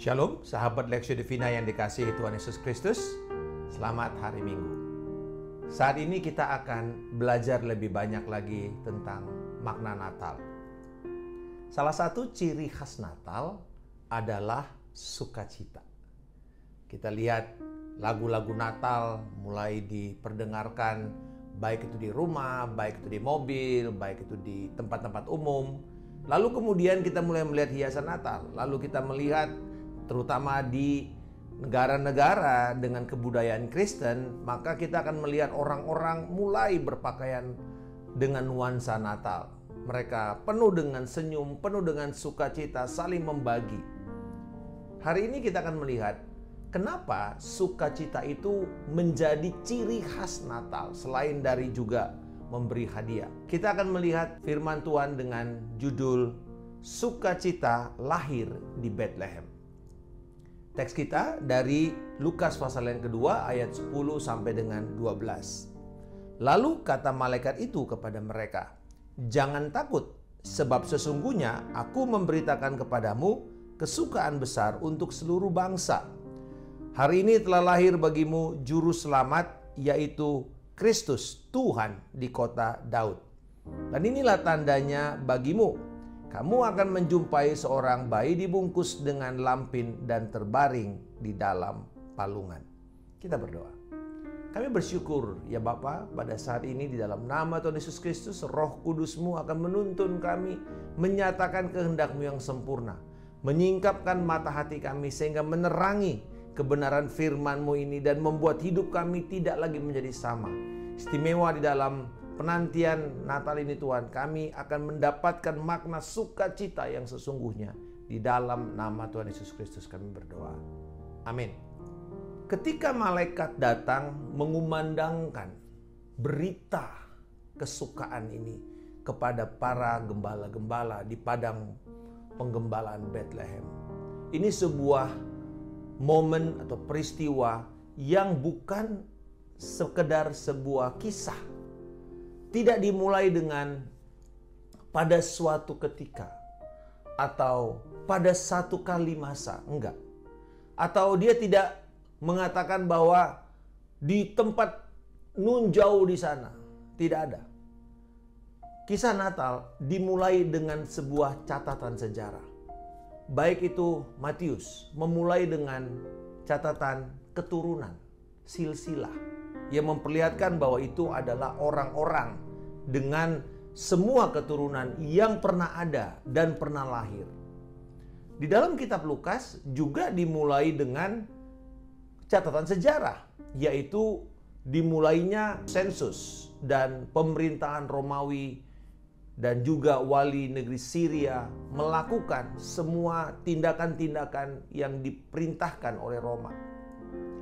Shalom, sahabat Lexio Divina yang dikasihi Tuhan Yesus Kristus. Selamat hari Minggu. Saat ini kita akan belajar lebih banyak lagi tentang makna Natal. Salah satu ciri khas Natal adalah sukacita. Kita lihat lagu-lagu Natal mulai diperdengarkan, baik itu di rumah, baik itu di mobil, baik itu di tempat-tempat umum. Lalu kemudian kita mulai melihat hiasan Natal. Lalu kita melihat terutama di negara-negara dengan kebudayaan Kristen, maka kita akan melihat orang-orang mulai berpakaian dengan nuansa Natal. Mereka penuh dengan senyum, penuh dengan sukacita, saling membagi. Hari ini kita akan melihat kenapa sukacita itu menjadi ciri khas Natal, selain dari juga memberi hadiah. Kita akan melihat firman Tuhan dengan judul Sukacita Lahir di Bethlehem. Teks kita dari Lukas pasal yang kedua ayat 10 sampai dengan 12. Lalu kata malaikat itu kepada mereka, "Jangan takut, sebab sesungguhnya aku memberitakan kepadamu kesukaan besar untuk seluruh bangsa. Hari ini telah lahir bagimu juru selamat, yaitu Kristus Tuhan di kota Daud. Dan inilah tandanya bagimu. Kamu akan menjumpai seorang bayi dibungkus dengan lampin dan terbaring di dalam palungan." Kita berdoa. Kami bersyukur ya Bapa, pada saat ini di dalam nama Tuhan Yesus Kristus, Roh Kudus-Mu akan menuntun kami, menyatakan kehendak-Mu yang sempurna, menyingkapkan mata hati kami sehingga menerangi kebenaran firman-Mu ini dan membuat hidup kami tidak lagi menjadi sama. Istimewa di dalam penantian Natal ini Tuhan, kami akan mendapatkan makna sukacita yang sesungguhnya. Di dalam nama Tuhan Yesus Kristus kami berdoa. Amin. Ketika malaikat datang mengumandangkan berita kesukaan ini kepada para gembala-gembala di padang penggembalaan Bethlehem, ini sebuah momen atau peristiwa yang bukan sekedar sebuah kisah. Tidak dimulai dengan pada suatu ketika atau pada satu kali masa, enggak. Atau dia tidak mengatakan bahwa di tempat nun jauh di sana, tidak ada. Kisah Natal dimulai dengan sebuah catatan sejarah. Baik itu Matius memulai dengan catatan keturunan, silsilah, yang memperlihatkan bahwa itu adalah orang-orang dengan semua keturunan yang pernah ada dan pernah lahir. Di dalam kitab Lukas juga dimulai dengan catatan sejarah, yaitu dimulainya sensus dan pemerintahan Romawi dan juga wali negeri Syria melakukan semua tindakan-tindakan yang diperintahkan oleh Roma.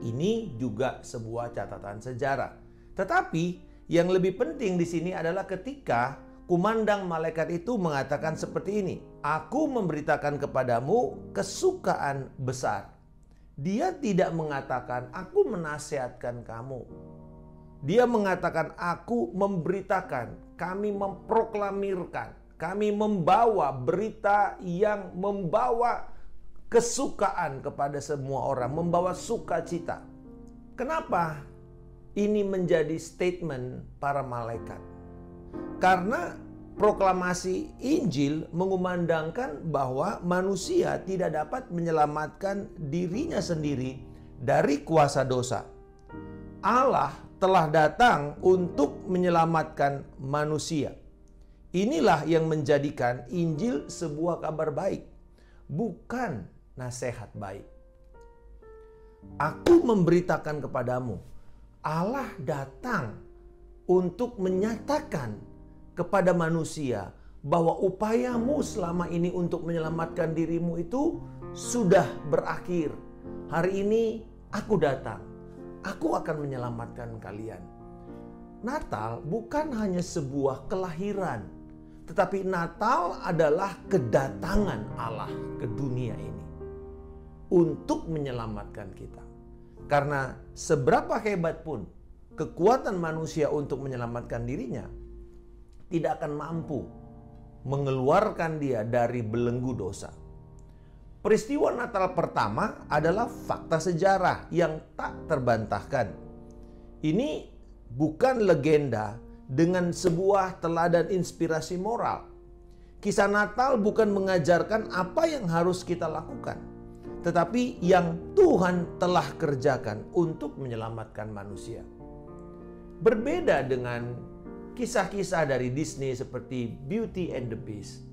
Ini juga sebuah catatan sejarah. Tetapi yang lebih penting di sini adalah ketika kumandang malaikat itu mengatakan seperti ini, "Aku memberitakan kepadamu kesukaan besar." Dia tidak mengatakan, "Aku menasihatkan kamu." Dia mengatakan, "Aku memberitakan, kami memproklamirkan, kami membawa berita yang membawa kesukaan kepada semua orang, membawa sukacita." Kenapa ini menjadi statement para malaikat? Karena proklamasi Injil mengumandangkan bahwa manusia tidak dapat menyelamatkan dirinya sendiri dari kuasa dosa. Allah telah datang untuk menyelamatkan manusia. Inilah yang menjadikan Injil sebuah kabar baik, bukan nasihat baik. "Aku memberitakan kepadamu," Allah datang untuk menyatakan kepada manusia bahwa upayamu selama ini untuk menyelamatkan dirimu itu sudah berakhir. Hari ini aku datang, aku akan menyelamatkan kalian. Natal bukan hanya sebuah kelahiran, tetapi Natal adalah kedatangan Allah ke dunia ini untuk menyelamatkan kita. Karena seberapa hebat pun kekuatan manusia untuk menyelamatkan dirinya, tidak akan mampu mengeluarkan dia dari belenggu dosa. Peristiwa Natal pertama adalah fakta sejarah yang tak terbantahkan. Ini bukan legenda dengan sebuah teladan inspirasi moral. Kisah Natal bukan mengajarkan apa yang harus kita lakukan, tetapi yang Tuhan telah kerjakan untuk menyelamatkan manusia. Berbeda dengan kisah-kisah dari Disney seperti Beauty and the Beast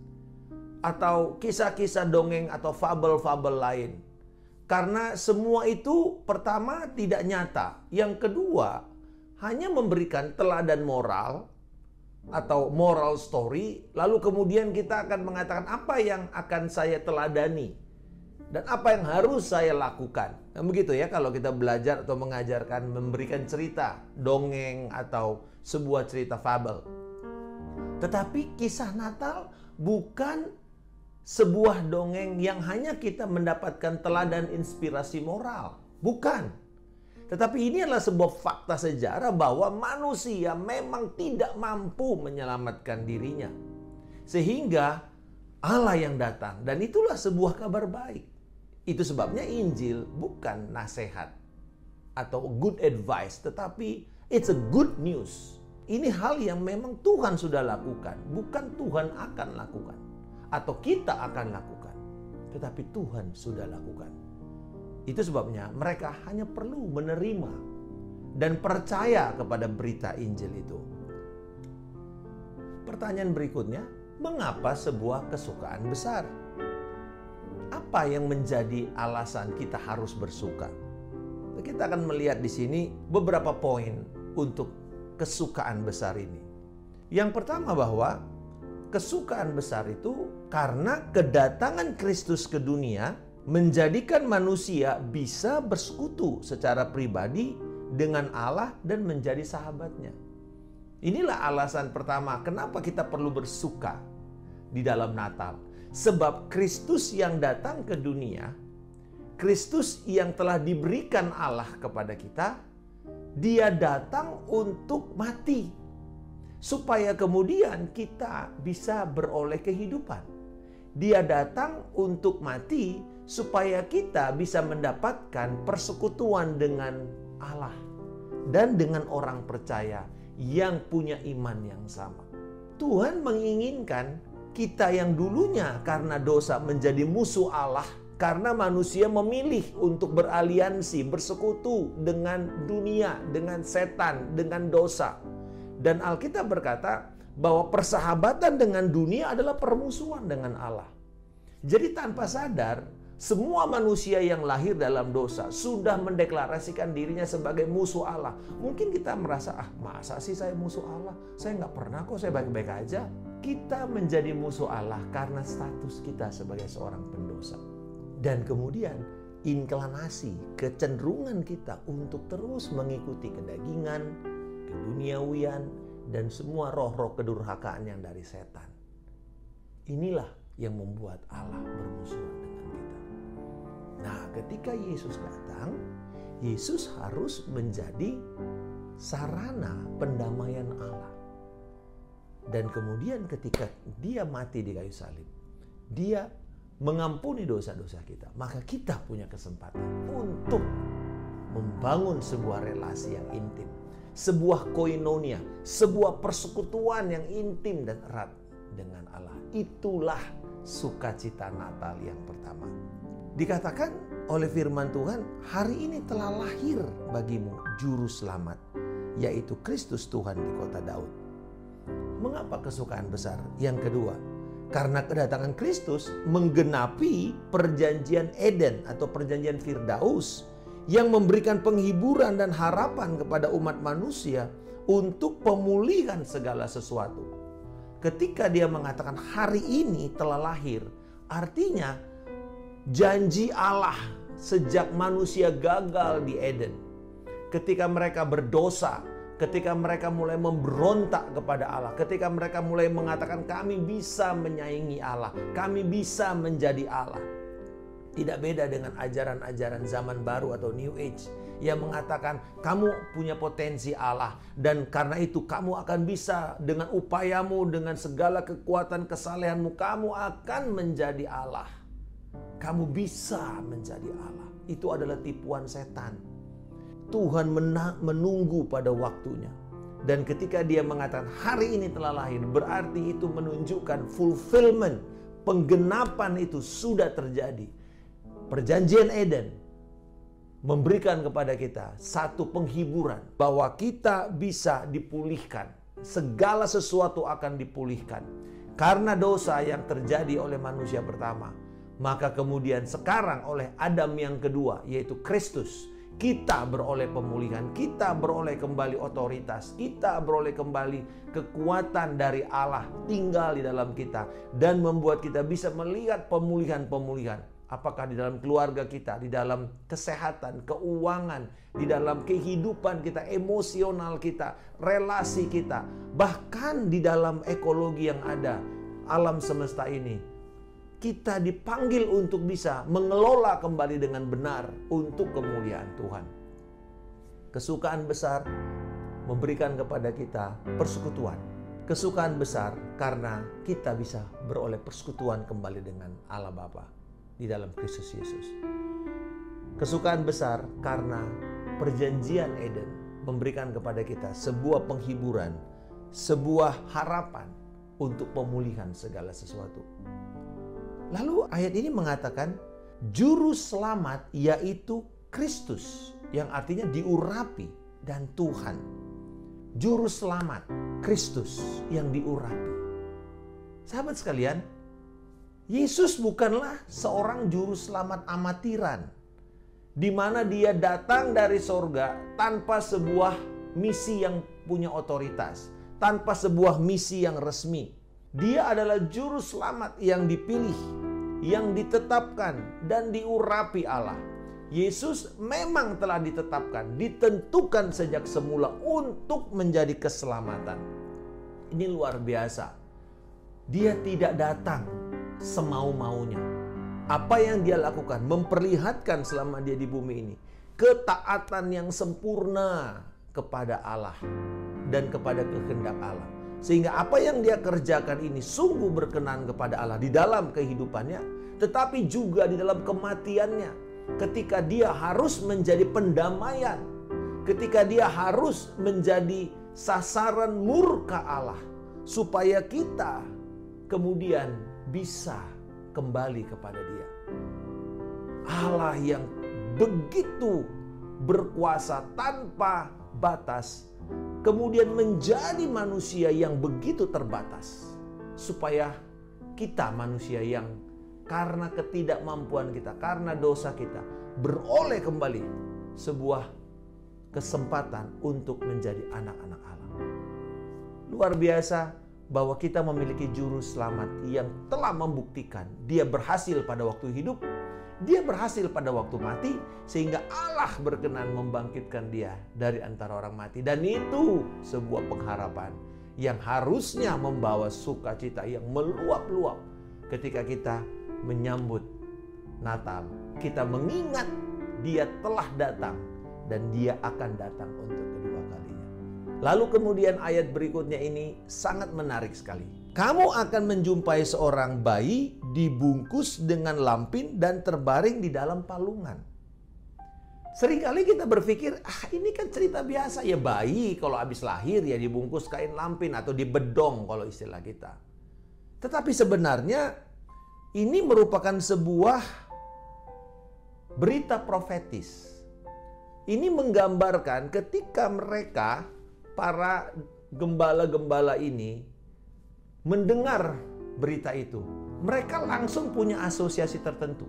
atau kisah-kisah dongeng atau fabel-fabel lain. Karena semua itu pertama tidak nyata, yang kedua hanya memberikan teladan moral atau moral story, lalu kemudian kita akan mengatakan apa yang akan saya teladani dan apa yang harus saya lakukan. Nah, begitu ya kalau kita belajar atau mengajarkan, memberikan cerita, dongeng atau sebuah cerita fabel. Tetapi kisah Natal bukan sebuah dongeng yang hanya kita mendapatkan teladan inspirasi moral. Bukan. Tetapi ini adalah sebuah fakta sejarah bahwa manusia memang tidak mampu menyelamatkan dirinya. Sehingga Allah yang datang, dan itulah sebuah kabar baik. Itu sebabnya Injil bukan nasihat atau good advice, tetapi it's a good news. Ini hal yang memang Tuhan sudah lakukan, bukan Tuhan akan lakukan atau kita akan lakukan, tetapi Tuhan sudah lakukan. Itu sebabnya mereka hanya perlu menerima dan percaya kepada berita Injil itu. Pertanyaan berikutnya, mengapa sebuah kesukaan besar? Apa yang menjadi alasan kita harus bersuka? Kita akan melihat di sini beberapa poin untuk kesukaan besar ini. Yang pertama bahwa kesukaan besar itu karena kedatangan Kristus ke dunia menjadikan manusia bisa bersekutu secara pribadi dengan Allah dan menjadi sahabatnya. Inilah alasan pertama kenapa kita perlu bersuka di dalam Natal. Sebab Kristus yang datang ke dunia, Kristus yang telah diberikan Allah kepada kita, Dia datang untuk mati, supaya kemudian kita bisa beroleh kehidupan. Dia datang untuk mati, supaya kita bisa mendapatkan persekutuan dengan Allah dan dengan orang percaya yang punya iman yang sama. Tuhan menginginkan kita yang dulunya karena dosa menjadi musuh Allah, karena manusia memilih untuk beraliansi, bersekutu dengan dunia, dengan setan, dengan dosa. Dan Alkitab berkata bahwa persahabatan dengan dunia adalah permusuhan dengan Allah. Jadi tanpa sadar, semua manusia yang lahir dalam dosa sudah mendeklarasikan dirinya sebagai musuh Allah. Mungkin kita merasa, masa sih saya musuh Allah? Saya nggak pernah kok, saya baik-baik aja. Kita menjadi musuh Allah karena status kita sebagai seorang pendosa. Dan kemudian inklinasi, kecenderungan kita untuk terus mengikuti kedagingan, keduniawian, dan semua roh-roh kedurhakaan yang dari setan. Inilah yang membuat Allah bermusuhan dengan kita. Nah, ketika Yesus datang, Yesus harus menjadi sarana pendamaian Allah. Dan kemudian ketika Dia mati di kayu salib, Dia mengampuni dosa-dosa kita. Maka kita punya kesempatan untuk membangun sebuah relasi yang intim, sebuah koinonia, sebuah persekutuan yang intim dan erat dengan Allah. Itulah sukacita Natal yang pertama. Dikatakan oleh firman Tuhan, hari ini telah lahir bagimu juru selamat, yaitu Kristus Tuhan di kota Daud. Mengapa kesukaan besar? Yang kedua, karena kedatangan Kristus menggenapi perjanjian Eden atau perjanjian Firdaus yang memberikan penghiburan dan harapan kepada umat manusia untuk pemulihan segala sesuatu. Ketika Dia mengatakan hari ini telah lahir, artinya janji Allah sejak manusia gagal di Eden, ketika mereka berdosa, ketika mereka mulai memberontak kepada Allah, ketika mereka mulai mengatakan kami bisa menyaingi Allah, kami bisa menjadi Allah. Tidak beda dengan ajaran-ajaran zaman baru atau New Age yang mengatakan kamu punya potensi Allah dan karena itu kamu akan bisa dengan upayamu, dengan segala kekuatan kesalehanmu, kamu akan menjadi Allah. Kamu bisa menjadi Allah. Itu adalah tipuan setan. Tuhan menunggu pada waktunya. Dan ketika dia mengatakan hari ini telah lahir, berarti itu menunjukkan fulfillment, penggenapan itu sudah terjadi. Perjanjian Eden memberikan kepada kita satu penghiburan bahwa kita bisa dipulihkan. Segala sesuatu akan dipulihkan. Karena dosa yang terjadi oleh manusia pertama, maka kemudian sekarang oleh Adam yang kedua, yaitu Kristus, kita beroleh pemulihan, kita beroleh kembali otoritas, kita beroleh kembali kekuatan dari Allah tinggal di dalam kita dan membuat kita bisa melihat pemulihan-pemulihan. Apakah di dalam keluarga kita, di dalam kesehatan, keuangan, di dalam kehidupan kita, emosional kita, relasi kita, bahkan di dalam ekologi yang ada, alam semesta ini. Kita dipanggil untuk bisa mengelola kembali dengan benar untuk kemuliaan Tuhan. Kesukaan besar memberikan kepada kita persekutuan. Kesukaan besar karena kita bisa beroleh persekutuan kembali dengan Allah Bapa di dalam Kristus Yesus. Kesukaan besar karena perjanjian Eden memberikan kepada kita sebuah penghiburan, sebuah harapan untuk pemulihan segala sesuatu. Lalu ayat ini mengatakan juru selamat yaitu Kristus, yang artinya diurapi, dan Tuhan. Juru selamat Kristus yang diurapi. Sahabat sekalian, Yesus bukanlah seorang juru selamat amatiran, di mana dia datang dari sorga tanpa sebuah misi yang punya otoritas, tanpa sebuah misi yang resmi. Dia adalah juru selamat yang dipilih, yang ditetapkan dan diurapi Allah. Yesus memang telah ditetapkan, ditentukan sejak semula untuk menjadi keselamatan. Ini luar biasa. Dia tidak datang semau-maunya. Apa yang dia lakukan memperlihatkan selama dia di bumi ini ketaatan yang sempurna kepada Allah dan kepada kehendak Allah. Sehingga apa yang dia kerjakan ini sungguh berkenan kepada Allah di dalam kehidupannya, tetapi juga di dalam kematiannya. Ketika dia harus menjadi pendamaian, ketika dia harus menjadi sasaran murka Allah, supaya kita kemudian bisa kembali kepada Dia. Allah yang begitu berkuasa tanpa batas, kemudian menjadi manusia yang begitu terbatas, supaya kita manusia yang karena ketidakmampuan kita, karena dosa kita, beroleh kembali sebuah kesempatan untuk menjadi anak-anak Allah. Luar biasa bahwa kita memiliki juru selamat yang telah membuktikan dia berhasil pada waktu hidup, dia berhasil pada waktu mati, sehingga Allah berkenan membangkitkan dia dari antara orang mati. Dan itu sebuah pengharapan yang harusnya membawa sukacita yang meluap-luap ketika kita menyambut Natal. Kita mengingat dia telah datang dan dia akan datang untuk kedua kalinya. Lalu kemudian ayat berikutnya ini sangat menarik sekali. Kamu akan menjumpai seorang bayi dibungkus dengan lampin dan terbaring di dalam palungan. Seringkali kita berpikir, ini kan cerita biasa. Ya bayi kalau habis lahir ya dibungkus kain lampin atau dibedong kalau istilah kita. Tetapi sebenarnya ini merupakan sebuah berita profetis. Ini menggambarkan ketika mereka, para gembala-gembala ini, mendengar berita itu, mereka langsung punya asosiasi tertentu.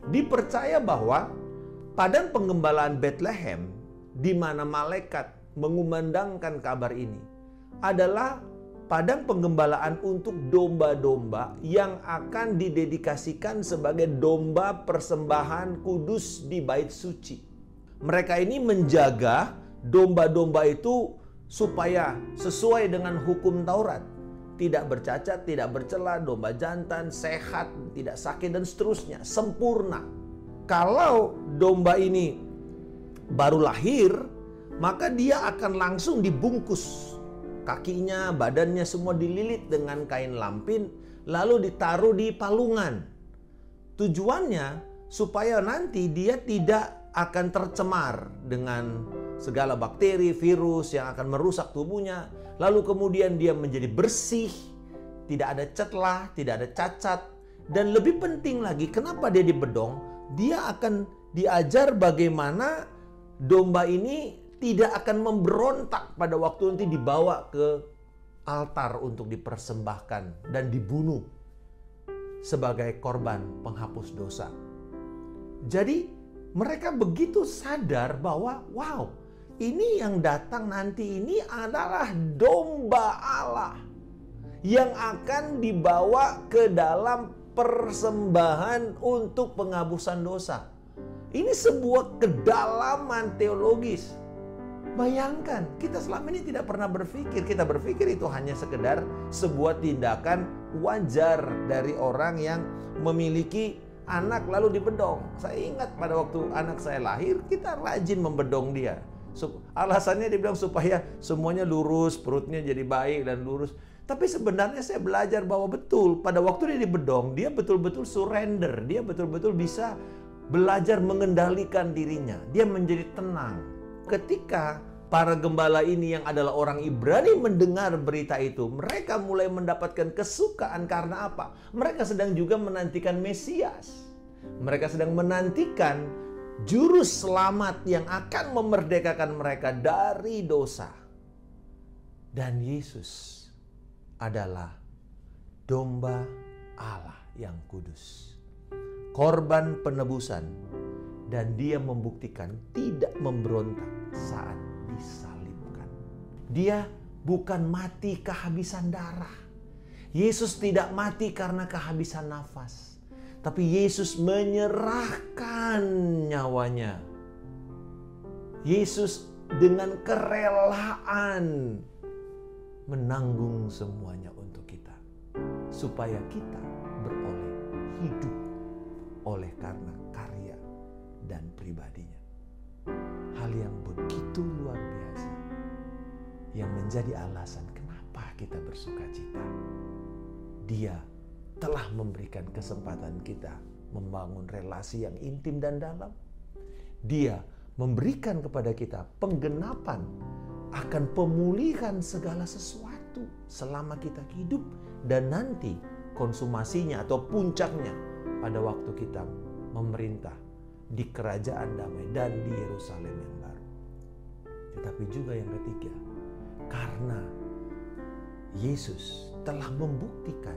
Dipercaya bahwa padang penggembalaan Bethlehem, di mana malaikat mengumandangkan kabar ini, adalah padang penggembalaan untuk domba-domba yang akan didedikasikan sebagai domba persembahan kudus di bait suci. Mereka ini menjaga domba-domba itu supaya sesuai dengan hukum Taurat. Tidak bercacat, tidak bercela, domba jantan, sehat, tidak sakit dan seterusnya, sempurna. Kalau domba ini baru lahir, maka dia akan langsung dibungkus. Kakinya, badannya semua dililit dengan kain lampin, lalu ditaruh di palungan. Tujuannya supaya nanti dia tidak akan tercemar dengan segala bakteri, virus yang akan merusak tubuhnya. Lalu kemudian dia menjadi bersih, tidak ada celah, tidak ada cacat. Dan lebih penting lagi, kenapa dia dibedong? Dia akan diajar bagaimana domba ini tidak akan memberontak pada waktu nanti dibawa ke altar untuk dipersembahkan dan dibunuh sebagai korban penghapus dosa. Jadi mereka begitu sadar bahwa wow, ini yang datang nanti ini adalah domba Allah yang akan dibawa ke dalam persembahan untuk penghapusan dosa. Ini sebuah kedalaman teologis. Bayangkan, kita selama ini tidak pernah berpikir. Kita berpikir itu hanya sekedar sebuah tindakan wajar dari orang yang memiliki anak lalu dibedong. Saya ingat pada waktu anak saya lahir, kita rajin membedong dia. Alasannya dibilang supaya semuanya lurus, perutnya jadi baik dan lurus. Tapi sebenarnya saya belajar bahwa betul, pada waktu dia dibedong, dia betul-betul surrender. Dia betul-betul bisa belajar mengendalikan dirinya. Dia menjadi tenang. Ketika para gembala ini yang adalah orang Ibrani mendengar berita itu, mereka mulai mendapatkan kesukaan karena apa? Mereka sedang juga menantikan Mesias. Mereka sedang menantikan juru selamat yang akan memerdekakan mereka dari dosa. Dan Yesus adalah domba Allah yang kudus, korban penebusan, dan dia membuktikan tidak memberontak saat disalibkan. Dia bukan mati kehabisan darah. Yesus tidak mati karena kehabisan nafas, tapi Yesus menyerahkan nyawanya. Yesus dengan kerelaan menanggung semuanya untuk kita, supaya kita beroleh hidup oleh karena karya dan pribadinya. Hal yang begitu luar biasa yang menjadi alasan kenapa kita bersuka cita. Dia telah memberikan kesempatan kita membangun relasi yang intim dan dalam. Dia memberikan kepada kita penggenapan akan pemulihan segala sesuatu selama kita hidup, dan nanti konsumasinya atau puncaknya pada waktu kita memerintah di kerajaan damai dan di Yerusalem yang baru. Tetapi juga yang ketiga, karena Yesus telah membuktikan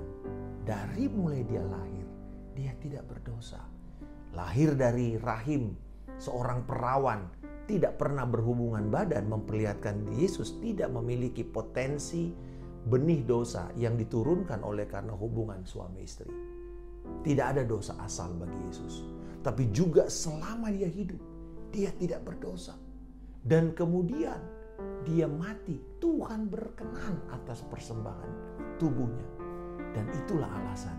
dari mulai dia lahir, dia tidak berdosa. Lahir dari rahim seorang perawan, tidak pernah berhubungan badan, memperlihatkan Yesus tidak memiliki potensi benih dosa yang diturunkan oleh karena hubungan suami istri. Tidak ada dosa asal bagi Yesus. Tapi juga selama dia hidup, dia tidak berdosa. Dan kemudian dia mati, Tuhan berkenan atas persembahan tubuhnya. Dan itulah alasan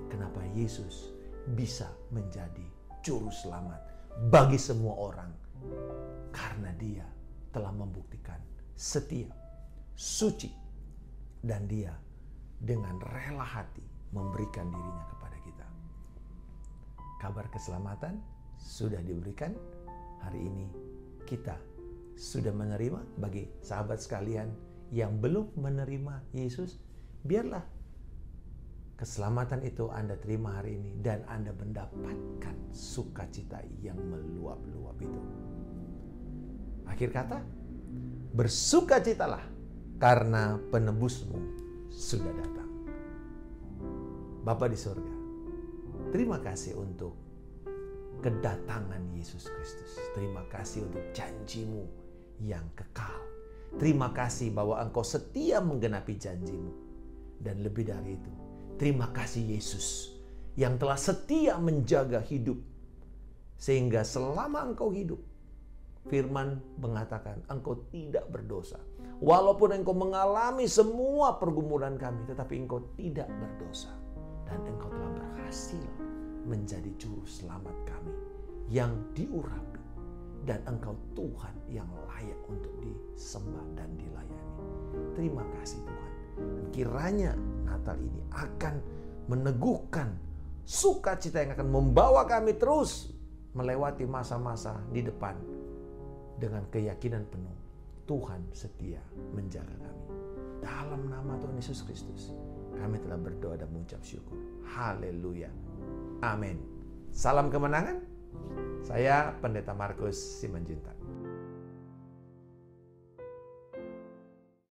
kenapa Yesus bisa menjadi juru selamat bagi semua orang. Karena dia telah membuktikan setia, suci, dan dia dengan rela hati memberikan dirinya kepada kita. Kabar keselamatan sudah diberikan. Hari ini kita sudah menerima. Bagi sahabat sekalian yang belum menerima Yesus, biarlah keselamatan itu Anda terima hari ini dan Anda mendapatkan sukacita yang meluap-luap itu. Akhir kata, bersukacitalah karena penebusmu sudah datang. Bapa di surga, terima kasih untuk kedatangan Yesus Kristus. Terima kasih untuk janjimu yang kekal. Terima kasih bahwa Engkau setia menggenapi janjimu. Dan lebih dari itu, terima kasih Yesus yang telah setia menjaga hidup. Sehingga selama Engkau hidup, Firman mengatakan Engkau tidak berdosa. Walaupun Engkau mengalami semua pergumulan kami, tetapi Engkau tidak berdosa. Dan Engkau telah berhasil menjadi juru selamat kami yang diurapi. Dan Engkau Tuhan yang layak untuk disembah dan dilayani. Terima kasih Tuhan. Dan kiranya Natal ini akan meneguhkan sukacita yang akan membawa kami terus melewati masa-masa di depan dengan keyakinan penuh. Tuhan setia menjaga kami. Dalam nama Tuhan Yesus Kristus, kami telah berdoa dan mengucap syukur. Haleluya. Amin. Salam kemenangan. Saya Pendeta Markus Simanjuntak.